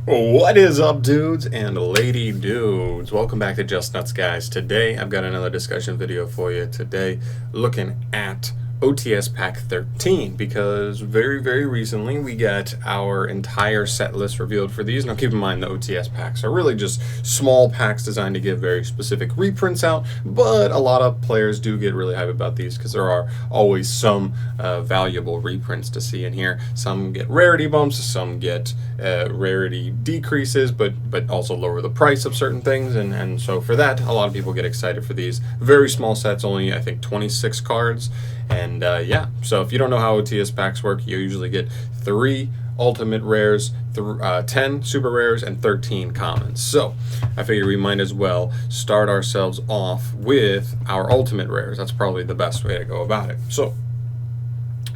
What is up, dudes and lady dudes? Welcome back to Just Nuts, guys. Today, I've got another discussion video for you today looking at OTS Pack 13 because very recently we got our entire set list revealed for these. Now, keep in mind the OTS packs are really just small packs designed to give very specific reprints out, but a lot of players do get really hype about these because there are always some valuable reprints to see in here. Some get rarity bumps, some get rarity decreases, but also lower the price of certain things, and so for that, a lot of people get excited for these. Very small sets, only I think 26 cards, and yeah, so if you don't know how OTS packs work, you usually get 3 ultimate rares, 10 super rares, and 13 commons. So I figure we might as well start ourselves off with our ultimate rares. That's probably the best way to go about it. So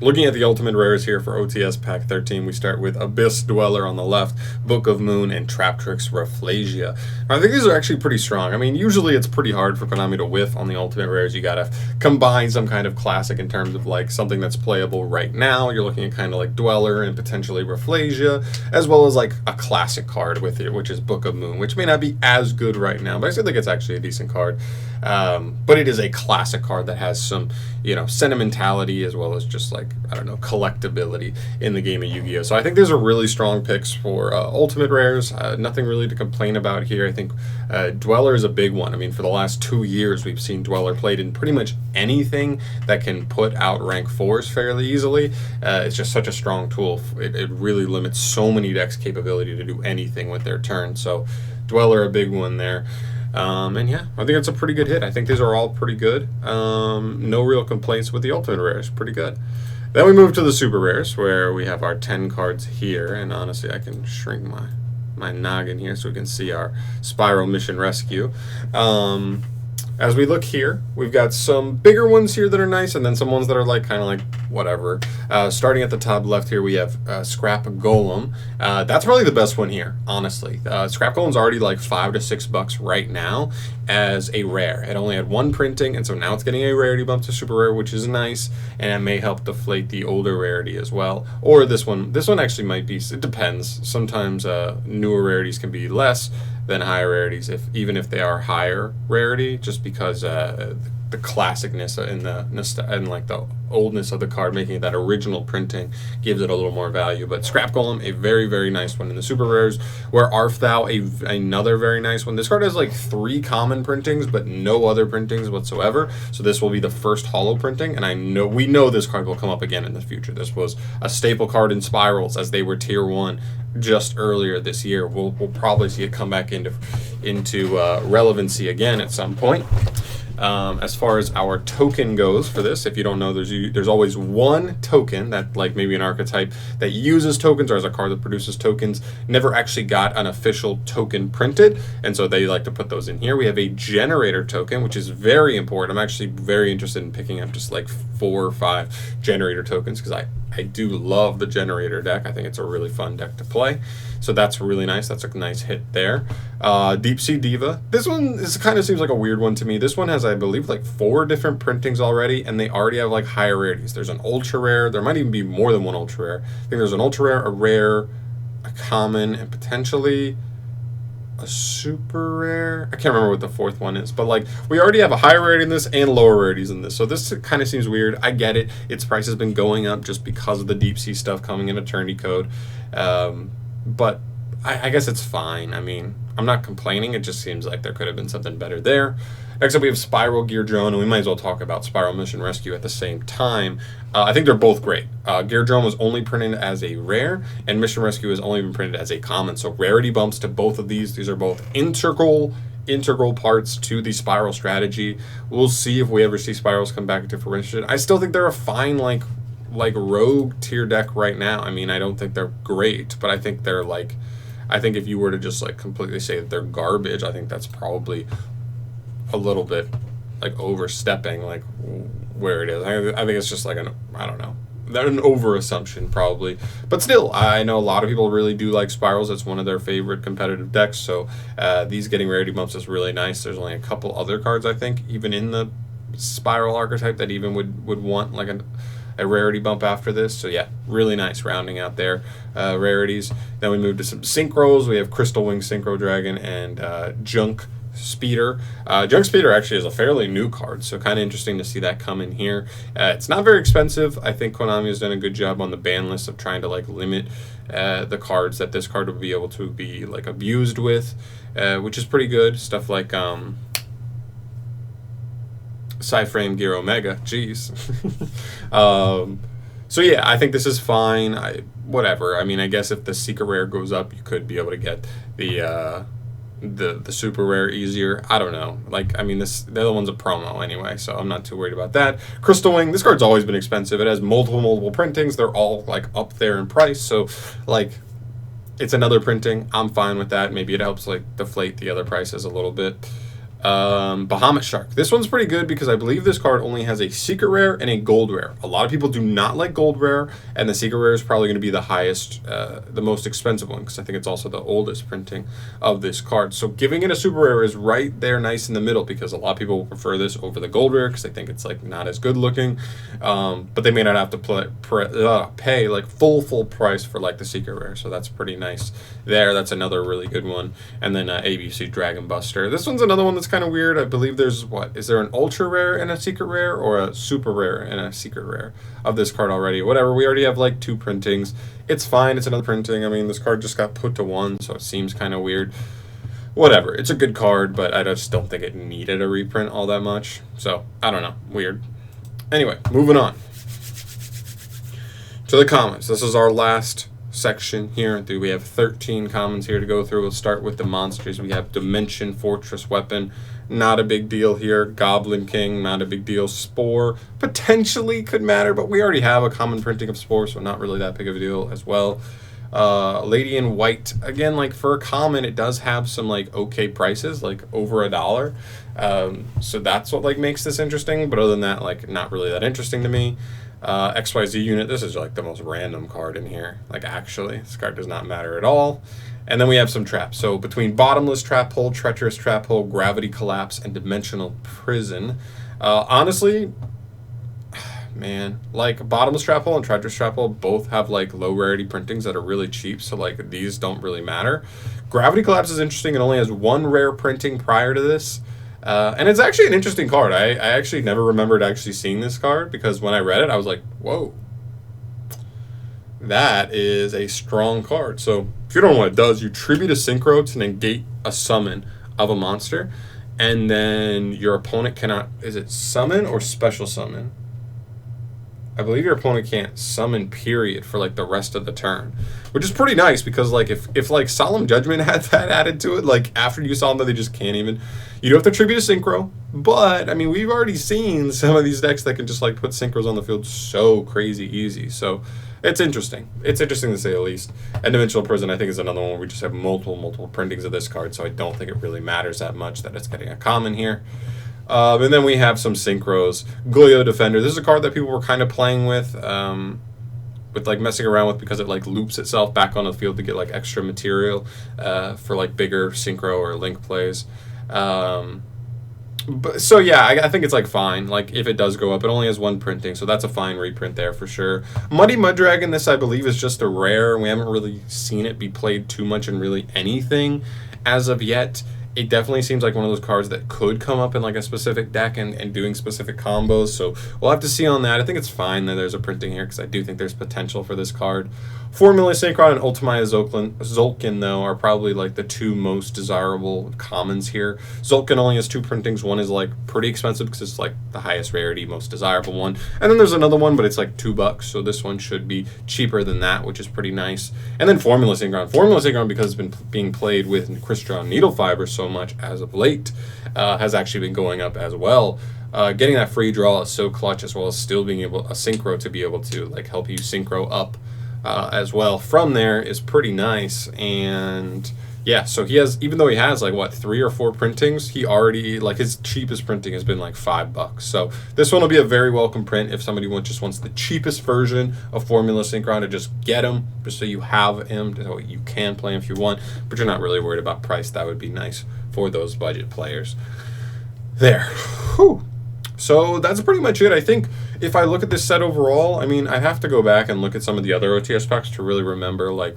looking at the ultimate rares here for OTS Pack 13, we start with Abyss Dweller on the left, Book of Moon, and Traptrix Rafflesia. I think these are actually pretty strong. I mean, usually it's pretty hard for Konami to whiff on the ultimate rares. You gotta combine some kind of classic in terms of like something that's playable right now. You're looking at kind of like Dweller and potentially Rafflesia, as well as like a classic card with it, which is Book of Moon, which may not be as good right now, but I still think it's actually a decent card. But it is a classic card that has some, sentimentality as well as just like, I don't know, collectability in the game of Yu-Gi-Oh! So I think these are really strong picks for ultimate rares. Nothing really to complain about here. I think Dweller is a big one. I mean, for the last 2 years, we've seen Dweller played in pretty much anything that can put out rank 4s fairly easily. It's just such a strong tool. It really limits so many decks' capability to do anything with their turn. So Dweller, a big one there. And yeah, I think it's a pretty good hit. I think these are all pretty good. No real complaints with the ultimate rares. Pretty good. Then we move to the super rares, where we have our 10 cards here. And honestly, I can shrink my noggin here so we can see our Spiral Mission Rescue. As we look here, we've got some bigger ones here that are nice, and then some ones that are like kind of like whatever. Starting at the top left here, we have Scrap Golem. That's probably the best one here, honestly. Scrap Golem's already like $5 to $6 right now as a rare. It only had 1 printing, and so now it's getting a rarity bump to super rare, which is nice, and it may help deflate the older rarity as well. Or this one actually might be. It depends. Sometimes newer rarities can be less than higher rarities, even if they are higher rarity, just because the classicness and like the oldness of the card, making it that original printing, gives it a little more value. But Scrap Golem, a very nice one in the super rares. Where Arf Thou, another very nice one. This card has like 3 common printings, but no other printings whatsoever. So this will be the first holo printing, and we know this card will come up again in the future. This was a staple card in Spirals as they were tier 1 just earlier this year. We'll probably see it come back into relevancy again at some point. As far as our token goes for this, if you don't know, there's always 1 token that, like maybe an archetype that uses tokens or as a card that produces tokens, never actually got an official token printed, and so they like to put those in here. We have a generator token, which is very important. I'm actually very interested in picking up just like 4 or 5 generator tokens because I do love the generator deck. I think it's a really fun deck to play. So that's really nice. That's a nice hit there. Deep Sea Diva. This one kind of seems like a weird one to me. This one has, I believe, like 4 different printings already, and they already have like higher rarities. There's an ultra rare. There might even be more than 1 ultra rare. I think there's an ultra rare, a rare, a common, and potentially a super rare. I can't remember what the 4th one is, but like we already have a higher rarity in this and lower rarities in this, so this kind of seems weird. I get it. Its price has been going up just because of the deep sea stuff coming in Eternity Code, but I guess it's fine. I mean, I'm not complaining. It just seems like there could have been something better there. Next up, we have Spiral Gear Drone, and we might as well talk about Spiral Mission Rescue at the same time. I think they're both great. Gear Drone was only printed as a rare, and Mission Rescue has only been printed as a common. So rarity bumps to both of these. These are both integral parts to the Spiral strategy. We'll see if we ever see Spirals come back into fruition. I still think they're a fine like rogue tier deck right now. I mean, I don't think they're great, but I think they're like, I think if you were to just like completely say that they're garbage, I think that's probably a little bit like overstepping like where it is. I think it's just like I don't know, an over assumption probably, but still I know a lot of people really do like Spirals. It's one of their favorite competitive decks, so these getting rarity bumps is really nice. There's only a couple other cards I think even in the Spiral archetype that even would want like a rarity bump after this. So yeah, really nice rounding out there rarities. Then we move to some synchros. We have Crystal Wing Synchro Dragon and Junk Speeder. Junk Speeder actually is a fairly new card, so kind of interesting to see that come in here. It's not very expensive. I think Konami has done a good job on the ban list of trying to like limit the cards that this card would be able to be like abused with, which is pretty good. Stuff like Psyframe Gear Omega. Jeez. So yeah, I think this is fine. Whatever. I mean, I guess if the secret rare goes up, you could be able to get the super rare easier. I don't know. Like, I mean, the other one's a promo anyway, so I'm not too worried about that. Crystal Wing, this card's always been expensive. It has multiple printings. They're all like up there in price, so like it's another printing. I'm fine with that. Maybe it helps like deflate the other prices a little bit. Bahamut Shark. This one's pretty good because I believe this card only has a secret rare and a gold rare. A lot of people do not like gold rare, and the secret rare is probably going to be the highest, the most expensive one, because I think it's also the oldest printing of this card. So giving it a super rare is right there nice in the middle, because a lot of people will prefer this over the gold rare because they think it's like not as good looking, but they may not have to pay like full price for like the secret rare. So that's pretty nice there. That's another really good one. And then ABC Dragon Buster. This one's another one that's kind of weird. I believe there's is there an ultra rare and a secret rare, or a super rare and a secret rare of this card already? Whatever, we already have like 2 printings. It's fine. It's another printing. I mean, this card just got put to 1, so it seems kind of weird. Whatever, it's a good card, but I just don't think it needed a reprint all that much. So I don't know, weird. Anyway, moving on to the comments. This is our last section here. We have 13 comments here to go through. We'll start with the monsters. We have Dimension Fortress Weapon, not a big deal here. Goblin King, not a big deal. Spore potentially could matter, but we already have a common printing of Spore, so not really that big of a deal as well. Lady in White, again, like for a common, it does have some like okay prices, like over $1. So that's what like makes this interesting, but other than that, like not really that interesting to me. XYZ unit, this is like the most random card in here. Like actually, this card does not matter at all. And then we have some traps. So between Bottomless Trap Hole, Treacherous Trap Hole, Gravity Collapse, and Dimensional Prison, honestly, man, like Bottomless Trap Hole and Treacherous Trap Hole both have like low rarity printings that are really cheap, so like these don't really matter. Gravity Collapse is interesting. It only has 1 rare printing prior to this. And it's actually an interesting card. I actually never remembered actually seeing this card, because when I read it, I was like, whoa, that is a strong card. So if you don't know what it does, you tribute a synchro to negate a summon of a monster, and then your opponent cannot, is it summon or special summon? I believe your opponent can't summon, period, for like the rest of the turn, which is pretty nice, because like if like Solemn Judgment had that added to it, like after you saw them, they just can't even. You don't have to tribute a synchro, but I mean, we've already seen some of these decks that can just like put synchros on the field so crazy easy. So it's interesting. It's interesting to say the least. And Dimensional Prison, I think, is another one where we just have multiple printings of this card, so I don't think it really matters that much that it's getting a common here. And then we have some synchros. Goyo Defender. This is a card that people were kind of playing with like messing around with, because it like loops itself back on the field to get like extra material for like bigger synchro or link plays. But so yeah, I think it's like fine. Like if it does go up, it only has 1 printing, so that's a fine reprint there for sure. Muddy Mud Dragon, this I believe is just a rare, and we haven't really seen it be played too much in really anything as of yet. It definitely seems like one of those cards that could come up in like a specific deck and doing specific combos, so we'll have to see on that. I think it's fine that there's a printing here, because I do think there's potential for this card. Formula Synchron and Ultimate Zolkin, though, are probably like the 2 most desirable commons here. Zolkin only has 2 printings. One is like pretty expensive because it's like the highest rarity, most desirable one. And then there's another one, but it's like $2, so this one should be cheaper than that, which is pretty nice. And then Formula Synchron. Formula Synchron, because it's been being played with Crystalline Needle Fiber so much as of late, has actually been going up as well. Getting that free draw is so clutch, as well as still being able a synchro to be able to like help you synchro up as well from there is pretty nice. And yeah, so he has, even though he has like what 3 or 4 printings, he already like his cheapest printing has been like $5. So this one will be a very welcome print if somebody just wants the cheapest version of Formula Synchron, to just get him, just so you have him, so you can play him if you want, but you're not really worried about price. That would be nice for those budget players. There. Whew. So that's pretty much it. I think if I look at this set overall, I mean, I have to go back and look at some of the other OTS packs to really remember, like,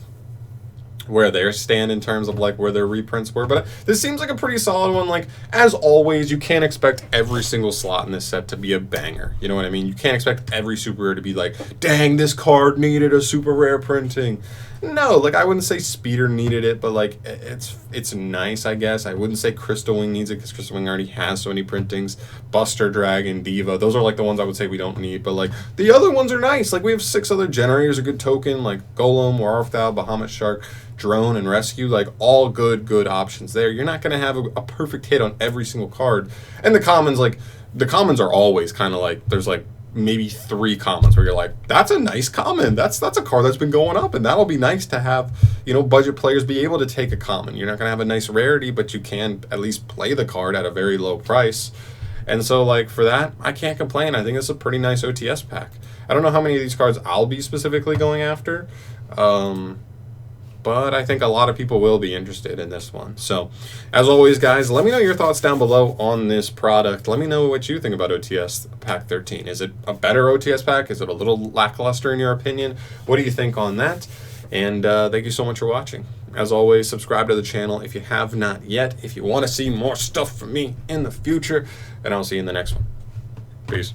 where they stand in terms of like where their reprints were, but this seems like a pretty solid one. Like, as always, you can't expect every single slot in this set to be a banger, you know what I mean? You can't expect every super rare to be like, dang, this card needed a super rare printing. No, like, I wouldn't say Speeder needed it, but like, it's nice, I guess. I wouldn't say Crystal Wing needs it because Crystal Wing already has so many printings. Buster Dragon, Diva, those are like the ones I would say we don't need, but like the other ones are nice. Like, we have 6 other generators, a good token, like Golem, Warfthal, Bahamut Shark, Drone, and Rescue, like all good options there. You're not going to have a perfect hit on every single card. And the commons, like, the commons are always kind of like, there's like maybe 3 commons where you're like, that's a nice common. That's a card that's been going up, and that'll be nice to have, you know, budget players be able to take a common. You're not going to have a nice rarity, but you can at least play the card at a very low price. And so, like, for that, I can't complain. I think it's a pretty nice OTS pack. I don't know how many of these cards I'll be specifically going after, but I think a lot of people will be interested in this one. So, as always, guys, let me know your thoughts down below on this product. Let me know what you think about OTS Pack 13. Is it a better OTS pack? Is it a little lackluster in your opinion? What do you think on that? And thank you so much for watching. As always, subscribe to the channel if you have not yet, if you want to see more stuff from me in the future, and I'll see you in the next one. Peace.